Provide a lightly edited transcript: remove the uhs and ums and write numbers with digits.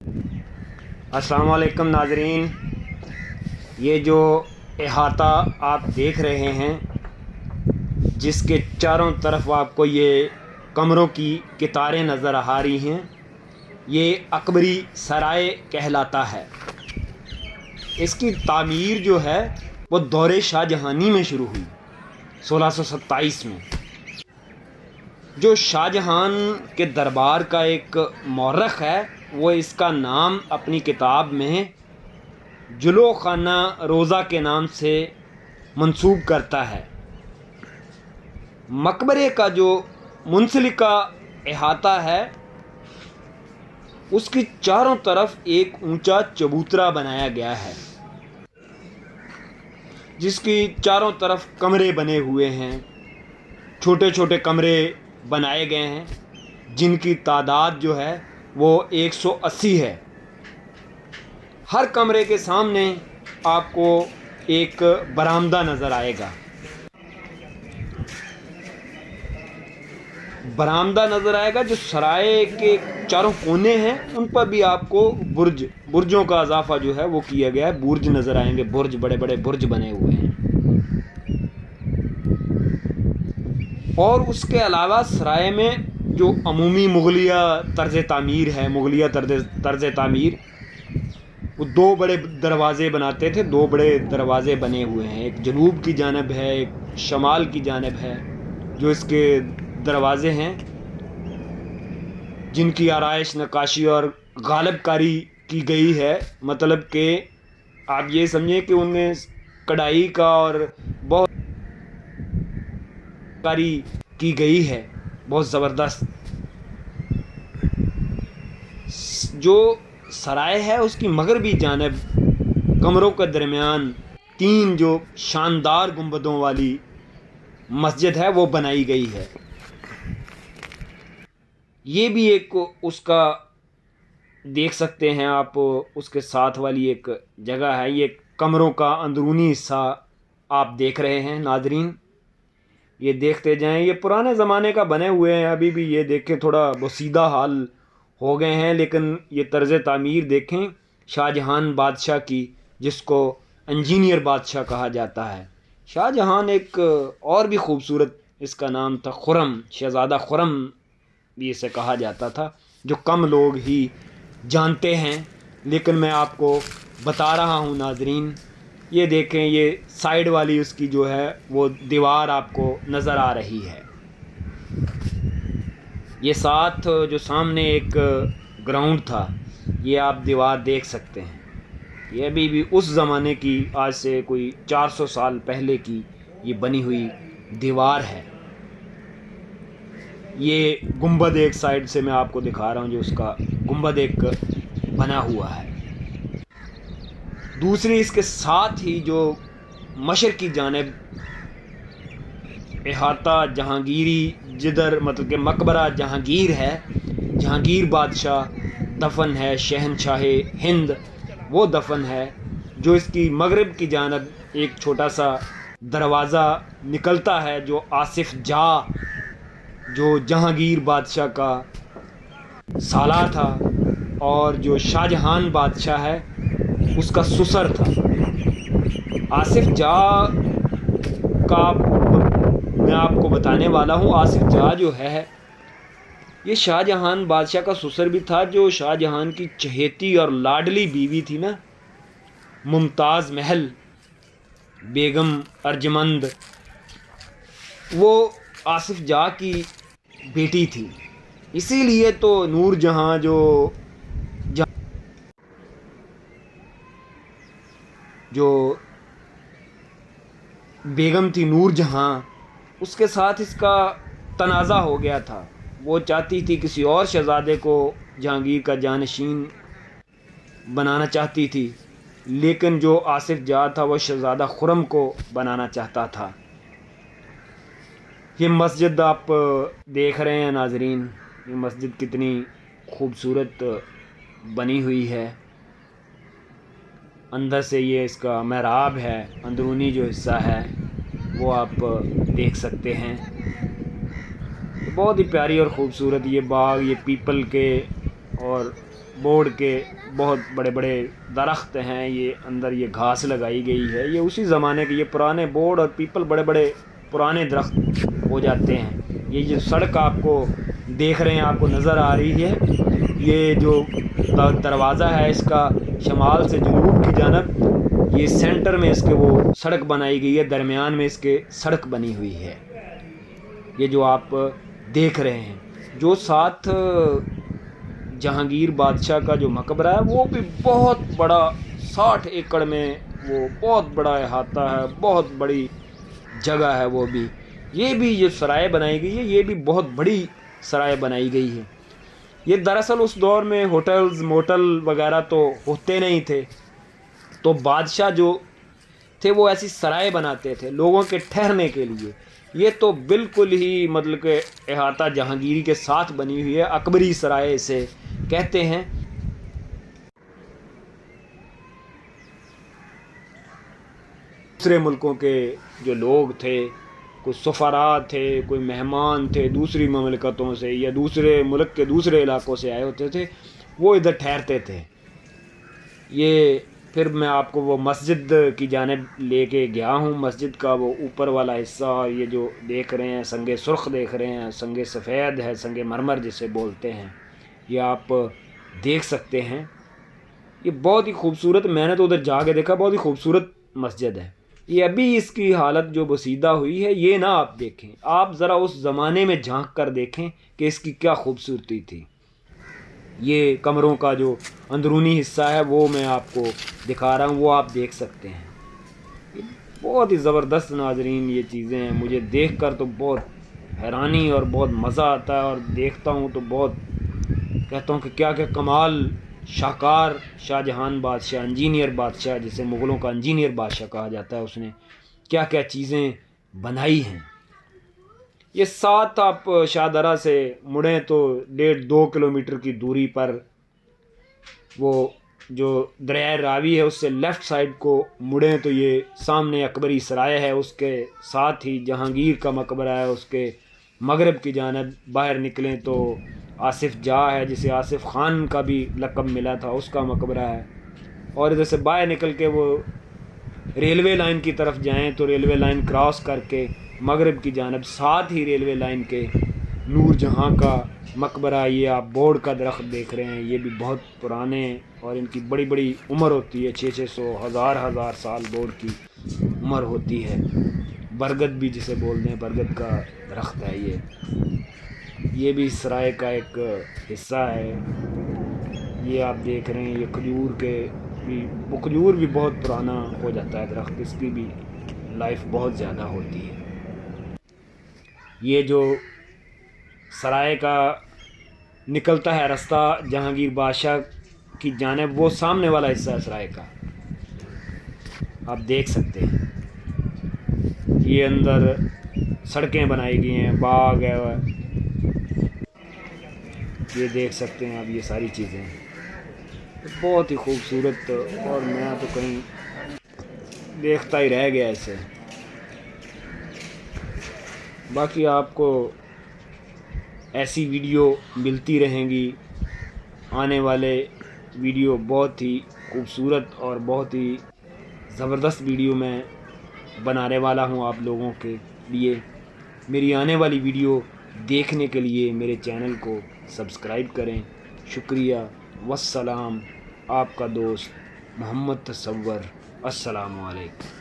अस्सलाम वालेकुम नाजरीन, ये जो अहाता आप देख रहे हैं जिसके चारों तरफ आपको ये कमरों की कितारें नज़र आ रही हैं, ये अकबरी सराय कहलाता है। इसकी तामीर जो है वो दौरे शाहजहानी में शुरू हुई 1627 में। जो शाहजहान के दरबार का एक मौरख है वो इसका नाम अपनी किताब में जुलो खाना रोज़ा के नाम से मंसूब करता है। मकबरे का जो मुंसलिका अहाता है उसकी चारों तरफ एक ऊंचा चबूतरा बनाया गया है जिसकी चारों तरफ कमरे बने हुए हैं। छोटे छोटे कमरे बनाए गए हैं जिनकी तादाद जो है वो 180 है। हर कमरे के सामने आपको एक बरामदा नज़र आएगा। बरामदा नज़र आएगा। जो सराय के चारों कोने हैं उन पर भी आपको बुर्जों का इजाफा जो है वो किया गया है। बुर्ज नज़र आएंगे, बुर्ज, बड़े बड़े बुर्ज बने हुए हैं। और उसके अलावा सराय में जो अमूमी मुगलिया तर्ज़ तामीर है, मुगलिया तर्ज़ तामीर, वो दो बड़े दरवाज़े बनाते थे। दो बड़े दरवाज़े बने हुए हैं, एक जनूब की जानब है, एक शमाल की जानब है। जो इसके दरवाज़े हैं जिनकी आराइश, नक्काशी और गालिबकारी की गई है। मतलब कि आप ये समझें कि उनमें कढ़ाई का और बहुत कारी की गई है, बहुत ज़बरदस्त। जो सराय है उसकी मगरबी जानब कमरों के दरमियान 3 जो शानदार गुंबदों वाली मस्जिद है वो बनाई गई है। ये भी एक उसका देख सकते हैं आप, उसके साथ वाली एक जगह है। ये कमरों का अंदरूनी हिस्सा आप देख रहे हैं नाजरीन, ये देखते जाएं। ये पुराने ज़माने का बने हुए हैं, अभी भी ये देखें थोड़ा बोसीदा हाल हो गए हैं, लेकिन ये तर्ज़ तामीर देखें शाहजहान बादशाह की, जिसको इंजीनियर बादशाह कहा जाता है। शाहजहान एक और भी ख़ूबसूरत इसका नाम था खुरम, शहज़ादा खुरम भी इसे कहा जाता था, जो कम लोग ही जानते हैं, लेकिन मैं आपको बता रहा हूँ नाजरीन। ये देखें, ये साइड वाली उसकी जो है वो दीवार आपको नज़र आ रही है। ये साथ जो सामने एक ग्राउंड था, ये आप दीवार देख सकते हैं। ये अभी भी उस ज़माने की, आज से कोई 400 साल पहले की ये बनी हुई दीवार है। ये गुंबद एक साइड से मैं आपको दिखा रहा हूँ, जो उसका गुंबद एक बना हुआ है। दूसरी इसके साथ ही जो मशर की जानिब अहाता जहांगीरी, जिधर मतलब कि मकबरा जहांगीर है, जहांगीर बादशाह दफन है, शहनशाह हिंद वो दफन है। जो इसकी मगरिब की जानिब एक छोटा सा दरवाज़ा निकलता है, जो आसिफ जा, जो जहांगीर बादशाह का सालार था और जो शाहजहान बादशाह है उसका सुसर था। आसिफ जा का मैं आपको बताने वाला हूँ। आसिफ जा जो है ये शाहजहान बादशाह का सुसर भी था। जो शाहजहान की चहेती और लाडली बीवी थी ना, मुमताज़ महल बेगम अर्जमंद, वो आसिफ जा की बेटी थी। इसीलिए तो नूरजहाँ जो बेगम थी नूरजहाँ, उसके साथ इसका तनाज़ा हो गया था। वो चाहती थी किसी और शहज़ादे को जहांगीर का जानशीन बनाना चाहती थी, लेकिन जो आसिफ जा था वह शहज़ादा खुरम को बनाना चाहता था। ये मस्जिद आप देख रहे हैं नाजरीन, ये मस्जिद कितनी खूबसूरत बनी हुई है। अंदर से ये इसका महराब है, अंदरूनी जो हिस्सा है वो आप देख सकते हैं। बहुत ही प्यारी और ख़ूबसूरत ये बाग, ये पीपल के और बोर्ड के बहुत बड़े बड़े दरख्त हैं, ये अंदर ये घास लगाई गई है। ये उसी ज़माने के ये पुराने बोर्ड और पीपल बड़े बड़े पुराने दरख्त हो जाते हैं। ये जो सड़क आपको देख रहे हैं, आपको नज़र आ रही है, ये जो दरवाज़ा है इसका शमाल से जनूब की जानब, ये सेंटर में इसके वो सड़क बनाई गई है, दरमियान में इसके सड़क बनी हुई है। ये जो आप देख रहे हैं, जो साथ जहांगीर बादशाह का जो मकबरा है वो भी बहुत बड़ा, 60 एकड़ में वो बहुत बड़ा अहाता है, बहुत बड़ी जगह है वो भी। ये भी जो सराय बनाई गई है, ये भी बहुत बड़ी सराय बनाई गई है। ये दरअसल उस दौर में होटल्स मोटल वगैरह तो होते नहीं थे, तो बादशाह जो थे वो ऐसी सराय बनाते थे लोगों के ठहरने के लिए। ये तो बिल्कुल ही मतलब के अहाता जहांगीरी के साथ बनी हुई है, अकबरी सराय इसे कहते हैं। दूसरे मुल्कों के जो लोग थे, कोई सफ़ारा थे, कोई मेहमान थे दूसरी ममलिकतों से या दूसरे मुल्क के दूसरे इलाक़ों से आए होते थे, वो इधर ठहरते थे। ये फिर मैं आपको वो मस्जिद की जानिब लेके गया हूँ। मस्जिद का वो ऊपर वाला हिस्सा, और ये जो देख रहे हैं संगे सुर्ख देख रहे हैं, संगे सफ़ेद है, संगे मरमर जिसे बोलते हैं, ये आप देख सकते हैं। ये बहुत ही खूबसूरत, मैंने तो उधर जाके देखा, बहुत ही खूबसूरत मस्जिद है। ये अभी इसकी हालत जो बसीदा हुई है ये ना आप देखें, आप ज़रा उस ज़माने में झांक कर देखें कि इसकी क्या खूबसूरती थी। ये कमरों का जो अंदरूनी हिस्सा है वो मैं आपको दिखा रहा हूँ, वो आप देख सकते हैं। ये बहुत ही ज़बरदस्त नाजरीन ये चीज़ें हैं, मुझे देखकर तो बहुत हैरानी और बहुत मज़ा आता है, और देखता हूँ तो बहुत कहता हूँ कि क्या क्या कमाल शाहकार शाहजहान बादशाह, इंजीनियर बादशाह, जिसे मुग़लों का इंजीनियर बादशाह कहा जाता है, उसने क्या क्या चीज़ें बनाई हैं। ये साथ आप शाहदरा से मुड़ें तो 1.5-2 किलोमीटर की दूरी पर वो जो दरिया रावी है उससे लेफ़्ट साइड को मुड़ें तो ये सामने अकबरी सराय है, उसके साथ ही जहांगीर का मकबरा है। उसके मगरब की जानब बाहर निकलें तो आसिफ जाह है, जिसे आसिफ ख़ान का भी लक़ब मिला था, उसका मकबरा है। और इधर से बाहर निकल के वो रेलवे लाइन की तरफ जाएं तो रेलवे लाइन क्रॉस करके मगरब की जानब साथ ही रेलवे लाइन के नूर जहाँ का मकबरा, ये आप बोर्ड का दरख्त देख रहे हैं, ये भी बहुत पुराने और इनकी बड़ी बड़ी उम्र होती है, 600 हज़ार साल बोर्ड की उम्र होती है। बरगद भी जिसे बोलते हैं, बरगद का दरख्त है ये भी सराय का एक हिस्सा है। ये आप देख रहे हैं, ये खजूर के भी, वो खजूर भी बहुत पुराना हो जाता है दरख्त, इसकी भी लाइफ बहुत ज़्यादा होती है। ये जो सराय का निकलता है रास्ता जहांगीर बादशाह की जानिब, वो सामने वाला हिस्सा है सराय का, आप देख सकते हैं। ये अंदर सड़कें बनाई गई हैं, बाग है, ये देख सकते हैं आप, ये सारी चीज़ें बहुत ही खूबसूरत, और मैं तो कहीं देखता ही रह गया ऐसे। बाकी आपको ऐसी वीडियो मिलती रहेंगी, आने वाले वीडियो बहुत ही खूबसूरत और बहुत ही ज़बरदस्त वीडियो मैं बनाने वाला हूं आप लोगों के लिए। मेरी आने वाली वीडियो देखने के लिए मेरे चैनल को सब्सक्राइब करें। शुक्रिया, वस्सलाम, आपका दोस्त मोहम्मद तसव्वुर। अस्सलामु अलैकुम।